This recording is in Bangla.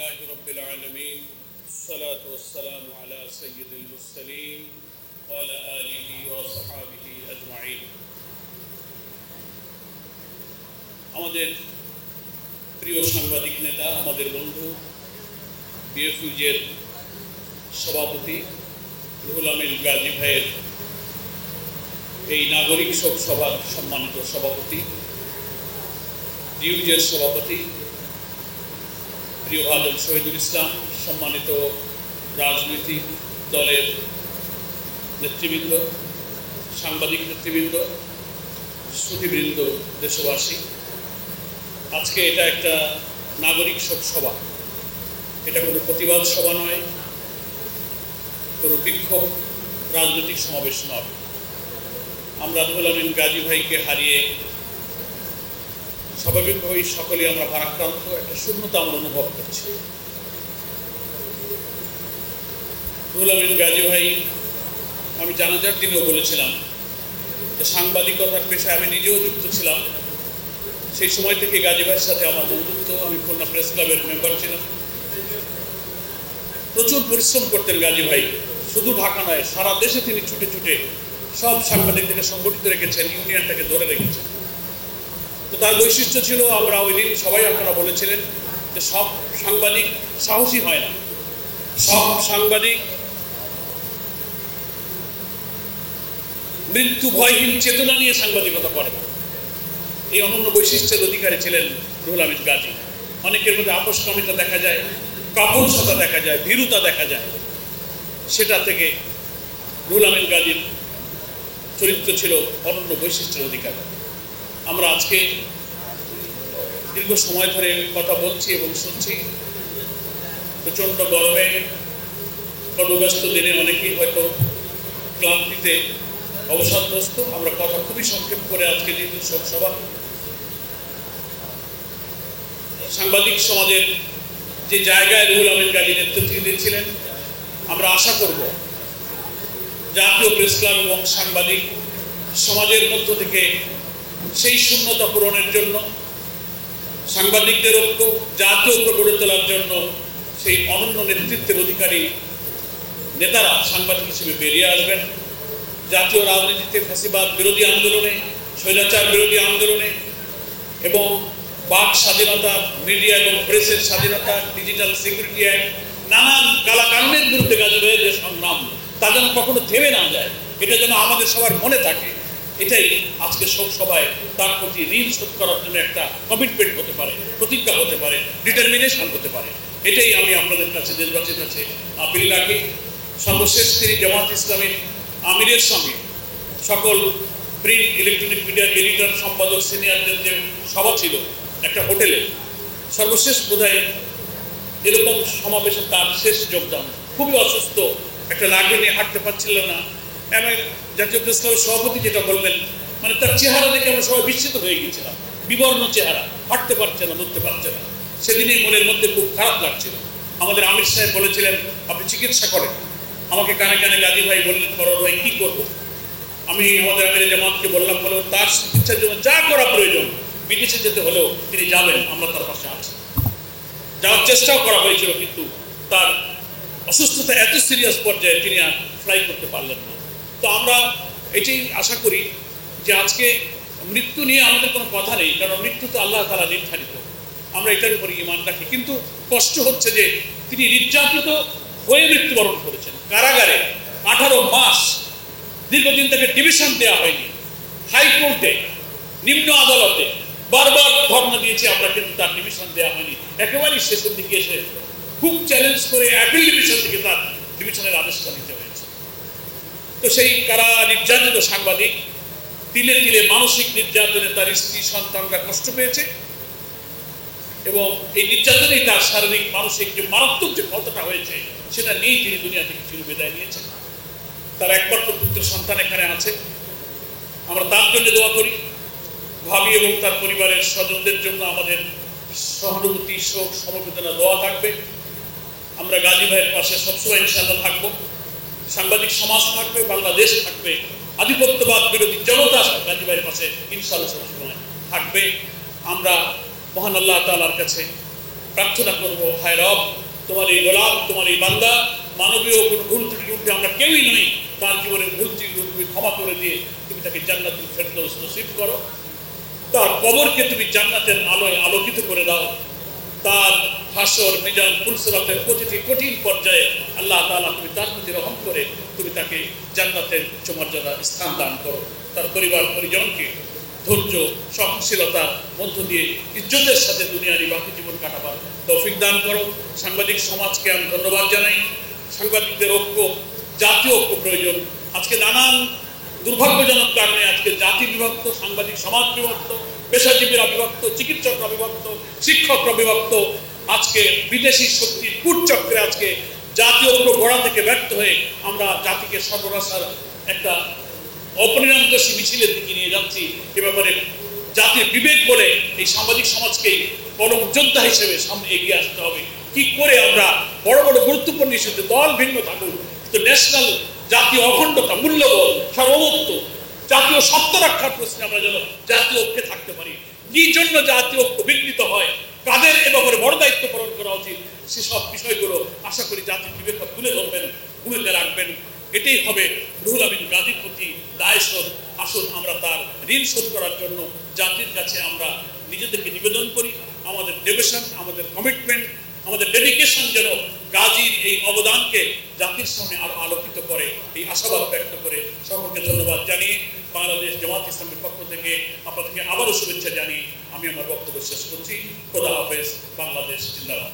لله رب العالمين والصلاة والسلام على سيد المرسلين وعلى آله وصحبه أجمعين আমাদের প্রিয় সাংবাদিক নেতা আমাদের বন্ধু বিএফইউজের সভাপতি রুহুল আমিন গাজী ভাইয়ের এই নাগরিক শোক সভার সম্মানিত সভাপতি ডিউজের সভাপতি প্রিয় আলম শহীদুল ইসলাম সম্মানিত রাজনৈতিক দলের নেতৃবৃন্দ সাংবাদিক নেতৃবৃন্দ শ্রুতিবৃন্দ দেশবাসী আজকে এটা একটা নাগরিক শোক সভা এটা কোনো প্রতিবাদ সভা নয় কোনো বিক্ষোভ রাজনৈতিক সমাবেশ নয় আমরা রুহুল আমিন গাজী ভাইকে হারিয়ে স্বাভাবিকভাবেই সকলে আমরা ভারাক্রান্ত একটা শূন্যতা আমরা অনুভব করছি রুহুল আমিন গাজী ভাই আমি জানাজার দিনেও বলেছিলাম যে সাংবাদিকতার পেশায় আমি নিজেও যুক্ত ছিলাম সেই সময় থেকে গাজী ভাইয়ের সাথে আমার বন্ধুত্ব আমি খুলনা প্রেস ক্লাবের মেম্বার ছিলাম প্রচুর পরিশ্রম করতেন গাজী ভাই শুধু ঢাকা নয় সারা দেশে তিনি ছুটে ছুটে সব সাংবাদিকদেরকে সংগঠিত রেখেছেন ইউনিয়নটাকে ধরে রেখেছেন তো তার বৈশিষ্ট্য ছিল আমরা ওই দিন সবাই আপনারা বলেছিলেন যে সব সাংবাদিক সাহসী হয় না সব সাংবাদিক মৃত্যু ভয়হীন চেতনা নিয়ে সাংবাদিকতা করে না এই অনন্য বৈশিষ্ট্যের অধিকারী ছিলেন রুহুল আমিন গাজী অনেকের মধ্যে আপোষকামিতা দেখা যায় কাপুরুষতা দেখা যায় ভীরুতা দেখা যায় সেটা থেকে রুহুল আমিন গাজীর চরিত্র ছিল অনন্য বৈশিষ্ট্যের অধিকারী আমরা আজকে দীর্ঘ সময় ধরে কথা বলছি এবং শুনছি প্রচণ্ড গরমে কর্মব্যস্ত দিনে অনেকেই হয়তো ক্লান্তিতে অবসাদগ্রস্ত আমরা কথা খুবই সংক্ষেপ করে আজকে যেহেতু শোক সভা সাংবাদিক সমাজের যে জায়গায় রুহুল আমিন গাজী নেতৃত্ব দিয়েছিলেন আমরা আশা করব জাতীয় প্রেস ক্লাব এবং সাংবাদিক সমাজের মধ্য থেকে সেই শূন্যতা পূরণের জন্য সাংবাদিকদের ঐক্য জাতীয় ঐক্য গড়ে তোলার জন্য সেই অনন্য নেতৃত্বের অধিকারী নেতারা সাংবাদিক হিসেবে বেরিয়ে আসবেন জাতীয় রাজনীতিতে ফ্যাসিবাদ বিরোধী আন্দোলনে স্বৈরাচার বিরোধী আন্দোলনে এবং বাক স্বাধীনতা মিডিয়া এবং প্রেসের স্বাধীনতা ডিজিটাল সিকিউরিটি অ্যাক্ট নানান কালাকানুনের বিরুদ্ধে গাজী ভাইয়ের যে সংগ্রাম তা যেন কখনো থেমে না যায় এটা যেন আমাদের সবার মনে থাকে এটাই আজকে শোক সভায় তার প্রতি ঋণ শোধ করার জন্য একটা কমিটমেন্ট হতে পারে প্রতিজ্ঞা হতে পারে ডিটারমিনেশন হতে পারে এটাই আমি আপনাদের কাছে দেশবাসীর কাছে আপিল রাখি সর্বশেষ তিনি জামাত ইসলামের আমিরের সঙ্গে সকল প্রিন্ট ইলেকট্রনিক মিডিয়ার এডিটর সম্পাদক সিনিয়রদের যে সভা ছিল একটা হোটেলে সর্বশেষ বোধহয় এরকম সমাবেশে তার শেষ যোগদান খুবই অসুস্থ একটা লাঠি নিয়ে হাঁটতে পারছিল না এমন জাতীয় প্রেস ক্লাবের সভাপতি যেটা বললেন মানে তার চেহারা দেখে আমরা সবাই বিস্মিত হয়ে গিয়েছিলাম বিবর্ণ চেহারা হাঁটতে পারছে না নড়তে পারছে না সেদিনই মনের মধ্যে খুব খারাপ লাগছিল আমাদের আমির সাহেব বলেছিলেন আপনি চিকিৎসা করেন আমাকে কানে কানে গাজী ভাই বললেন ফরওয়ার্ড ভাই কী করবো আমি আমাদের আমির জামাতকে বললাম বলো তার চিকিৎসার জন্য যা করা প্রয়োজন বিদেশে যেতে হলেও তিনি যাবেন আমরা তার পাশে আছি যাওয়ার চেষ্টাও করা হয়েছিল কিন্তু তার অসুস্থতা এত সিরিয়াস পর্যায়ে তিনি আর ফ্লাই করতে পারলেন না তো আমরা এটাই আশা করি যে আজকে মৃত্যু নিয়ে আমাদের কোনো কথা নেই কারণ মৃত্যু তো আল্লাহ তাআলা নির্ধারিত আমরা এটার উপরে ঈমান রাখি কিন্তু কষ্ট হচ্ছে যে তিনি নির্যাতিত হয়ে মৃত্যুবরণ করেছেন কারাগারে 18 মাস দীর্ঘদিন তাকে ডিভিশন দেওয়া হয়নি হাইকোর্টে নিম্ন আদালতে বারবার ধর্ণা দিয়েছে আমরা কিন্তু তার ডিভিশন দেওয়া হয়নি একেবারেই শেষের দিকে এসে খুব চ্যালেঞ্জ করে অ্যাপিল ডিভিশন থেকে তার ডিভিশনের আদেশটা নিতে হয়েছে তো সেই কারা নির্যাতিত সাংবাদিক তিলে তিলে মানসিক নির্যাতনে তার স্ত্রী সন্তানরা কষ্ট পেয়েছে এবং এই নির্যাতনেই তার শারীরিক মানসিক যে মারাত্মক যে ক্ষতটা হয়েছে সেটা নিয়েই তিনি দুনিয়া থেকে চির বিদায় নিয়েছেন তার একমাত্র পুত্র সন্তান এখানে আছে আমরা তার জন্য দোয়া করি ভাবি এবং তার পরিবারের স্বজনদের জন্য আমাদের সহানুভূতি শোক সমবেদনা দোয়া থাকবে আমরা গাজী ভাইয়ের পাশে সবসময় ইনশাআল্লাহ থাকবো সাংবাদিক সমাজ থাকবে বাংলাদেশ থাকবে আধিপত্যবাদ বিরোধী জনতা গাজী ভাইয়ের পাশে ইনশাআল্লাহ সবসময় থাকবে আমরা মহান আল্লাহ তাআলার কাছে প্রার্থনা করব, হায় রব, তোমার এই গোলাম, তোমার এই বান্দা মানবীয় কোনো ভুল ত্রুটির ঊর্ধ্বে আমরা কেউই নই, তার জীবনের ভুল ত্রুটি তুমি ক্ষমা করে দিয়ে তুমি তাকে জান্নাতুল ফেরদৌস নসিব করো, তার কবরকে তুমি জান্নাতের আলোয় আলোকিত করে দাও, তার হাসর মিজান ফুলসিরাতের প্রতিটি কঠিন পর্যায়ে আল্লাহ তাআলা তুমি তার প্রতি রহম করে তুমি তাকে জান্নাতের উচ্চ মর্যাদা স্থান দান করো, তার পরিবার পরিজনকে ধৈর্য সহনশীলতার মধ্য দিয়ে ইজ্জতের সাথে দুনিয়ার এই বাকি জীবন কাটাবার তৌফিক দান করো। সাংবাদিক সমাজকে আমি ধন্যবাদ জানাই। সাংবাদিকদের ঐক্য, জাতীয় ঐক্য প্রয়োজন। আজকে নানান দুর্ভাগ্যজনক কারণে আজকে জাতি বিভক্ত, সাংবাদিক সমাজ বিভক্ত, পেশাজীবীরা বিভক্ত, চিকিৎসকরা বিভক্ত, শিক্ষকরা বিভক্ত। আজকে বিদেশি শক্তির কূটচক্রে আজকে জাতীয় ঐক্য গড়া থেকে ব্যর্থ হয়ে আমরা জাতিকে সর্বনাশার একটা অপরিণামদর্শী মিছিলের দিকে নিয়ে যাচ্ছি। এ ব্যাপারে জাতির বিবেক বলে এই সামাজিক সমাজকে বড় যোদ্ধা হিসেবে সামনে এগিয়ে আসতে হবে। কি করে আমরা বড় বড় গুরুত্বপূর্ণ ইস্যুতে দল ভিন্ন থাকুক, কিন্তু ন্যাশনাল জাতীয় অখণ্ডতা, মূল্যবোধ, সার্বভৌমত্ব, জাতীয় সত্য রক্ষার প্রশ্নে আমরা যেন জাতীয় ঐক্যে থাকতে পারি। কি জন্য জাতীয় ঐক্য বিঘ্নিত হয়, কাদের এ ব্যাপারে বড় দায়িত্ব পালন করা উচিত, সেসব বিষয়গুলো আশা করি জাতির বিবেক তুলে ধরবেন, ভূমিকা রাখবেন। এটাই হবে রুহুল আমিন গাজীর প্রতি দায়শোধ। আসুন আমরা তার ঋণ শোধ করার জন্য জাতির কাছে আমরা নিজেদেরকে নিবেদন করি। আমাদের ডেভোশন, আমাদের কমিটমেন্ট, আমাদের ডেডিকেশন যেন গাজীর এই অবদানকে জাতির সামনে আরো আলোকিত করে, এই আশাবাদ ব্যক্ত করে সকলকে ধন্যবাদ জানিয়ে বাংলাদেশ জামাত ইসলামের পক্ষ থেকে আপনাদেরকে আবারও শুভেচ্ছা জানিয়ে আমি আমার বক্তব্য শেষ করছি। খোদা হাফেজ। বাংলাদেশ জিন্দাবাদ।